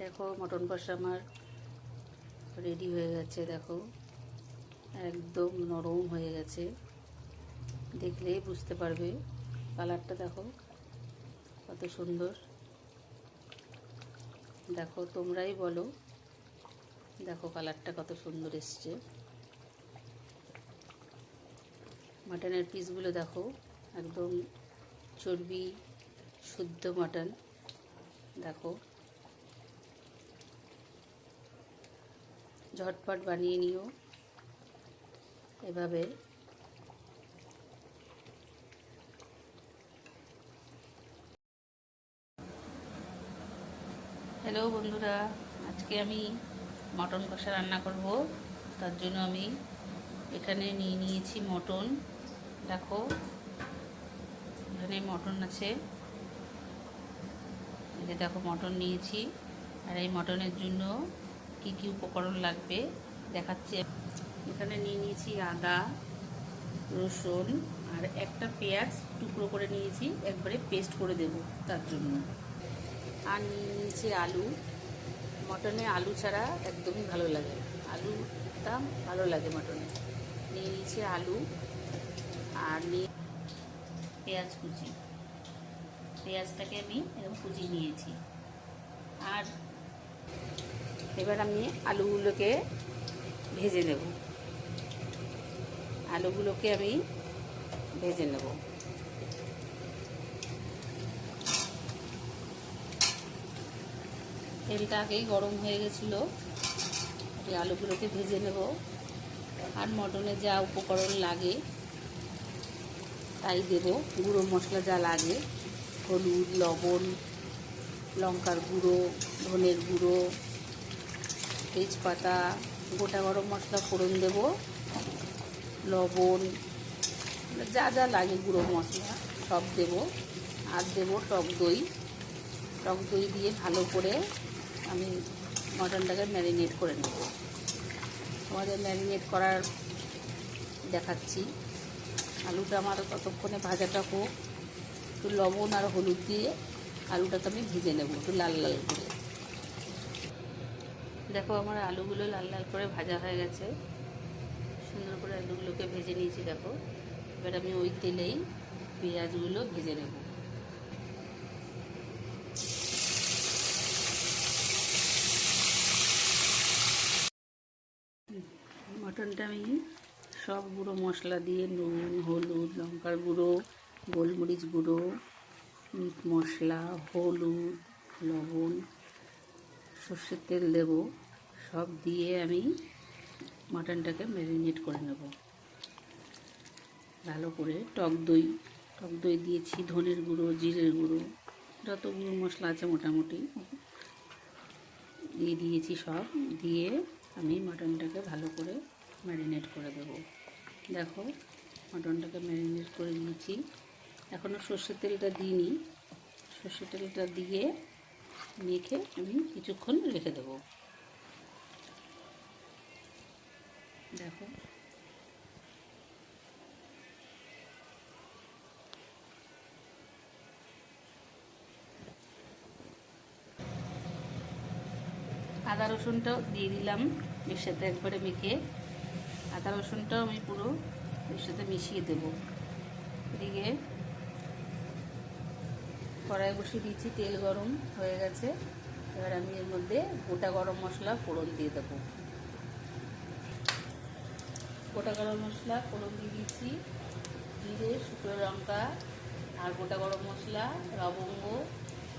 দেখো মটন কষা আমার রেডি হয়ে গেছে। দেখো একদম নরম হয়ে গেছে, দেখলেই বুঝতে পারবে। কালারটা দেখো কত সুন্দর। দেখো তোমরাই বলো, দেখো কালারটা কত সুন্দর এসছে। মাটনের পিসগুলো দেখো একদম চর্বি শুদ্ধ মাটন। দেখো ঝটপট বানিয়ে নিও এভাবে। হ্যালো বন্ধুরা, আজকে আমি মটন কষা রান্না করব। তার জন্য আমি এখানে নিয়ে নিয়েছি মটন। দেখো এখানে মটন আছে, এই যে দেখো মটন নিয়েছি। আর এই মটনের জন্য কি কি উপকরণ লাগবে দেখাচ্ছি। এখানে নিয়ে নিয়েছি আদা, রসুন আর একটা পেঁয়াজ টুকরো করে নিয়েছি, একবারে পেস্ট করে দেব তার জন্য। আর নিয়ে নিয়েছি আলু। মটনে আলু ছাড়া একদমই ভালো লাগে, আলুটা ভালো লাগে মটনে। নিয়ে নিয়েছি আলু আর নিয়ে পেঁয়াজ কুচি। পেঁয়াজটাকে আমি এরকম কুচি নিয়েছি। আর এবার আমি আলুগুলোকে ভেজে নেব। আলুগুলোকে আমি ভেজে নেব। তেলটা আগেই গরম হয়ে গেছিলো, এই আলুগুলোকে ভেজে নেব। আর মটনে যা উপকরণ লাগে তাই দেব। গুঁড়ো মশলা যা লাগে, হলুদ, লবণ, লঙ্কার গুঁড়ো, ধনের গুঁড়ো, তেজপাতা, গোটা গরম মশলা ফোড়ন দেব, লবণ, যা যা লাগে গুঁড়ো মশলা সব দেব। আর দেব টক দই। টক দই দিয়ে ভালো করে আমি মটনটাকে ম্যারিনেট করে নেব। আমাদের ম্যারিনেট করার দেখাচ্ছি। আলুটা আমার ততক্ষণে ভাজাটা হোক। একটু লবণ আর হলুদ দিয়ে আলুটাকে আমি ভেজে নেব একটু লাল লাল করে। দেখো আমার আলুগুলো লাল লাল করে ভাজা হয়ে গেছে, সুন্দর করে আলুগুলোকে ভেজে নিয়েছি। দেখো এবার আমি ওই তেলেই পেঁয়াজগুলো ভেজে নেব। মটনটা আমি সব গুঁড়ো মশলা দিয়ে, নুন, হলুদ, লঙ্কার গুঁড়ো, গোলমরিচ গুঁড়ো, মিট মশলা, হলুদ, লবণ, সর্ষের তেল দেব, সব দিয়ে আমি মাটনটাকে ম্যারিনেট করে নেব ভালো করে। টক দই দিয়েছি, ধনের গুঁড়ো, জিরের গুঁড়ো, যত গুঁড়ো মশলা আছে মোটামুটি দিয়ে দিয়েছি। সব দিয়ে আমি মাটনটাকে ভালো করে ম্যারিনেট করে দেব। দেখো মাটনটাকে ম্যারিনেট করে নিয়েছি। এখনও সর্ষের তেলটা দিইনি। সর্ষের তেলটা দিয়ে মেখে আমি কিছুক্ষণ রেখে দেব। দেখো আদা রসুনটাও দিয়ে দিলাম এর সাথে একবারে মেখে। আদা রসুনটাও আমি পুরো এর সাথে মিশিয়ে দেব। এদিকে কড়াই বসিয়ে দিয়েছি, তেল গরম হয়ে গেছে। এবার আমি এর মধ্যে গোটা গরম মশলা ফোড়ন দিয়ে দেবো। গোটা গরম মশলা ফোড়ন দিয়ে দিয়েছি, জিরে, শুকনো লঙ্কা আর গোটা গরম মশলা, লবঙ্গ,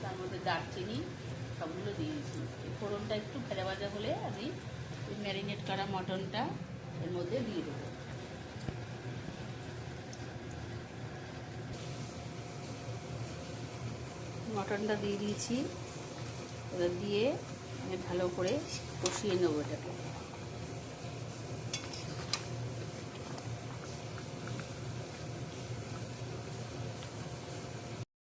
তার মধ্যে দারচিনি সবগুলো দিয়েছি। এই ফোড়নটা একটু ভাজা ভাজা হলে আমি ওই ম্যারিনেট করা মটনটা এর মধ্যে দিয়ে দেবো। মটনটা দিয়ে দিয়েছি, এবার দিয়ে আমি ভালো করে কষিয়ে নেবো এটাকে।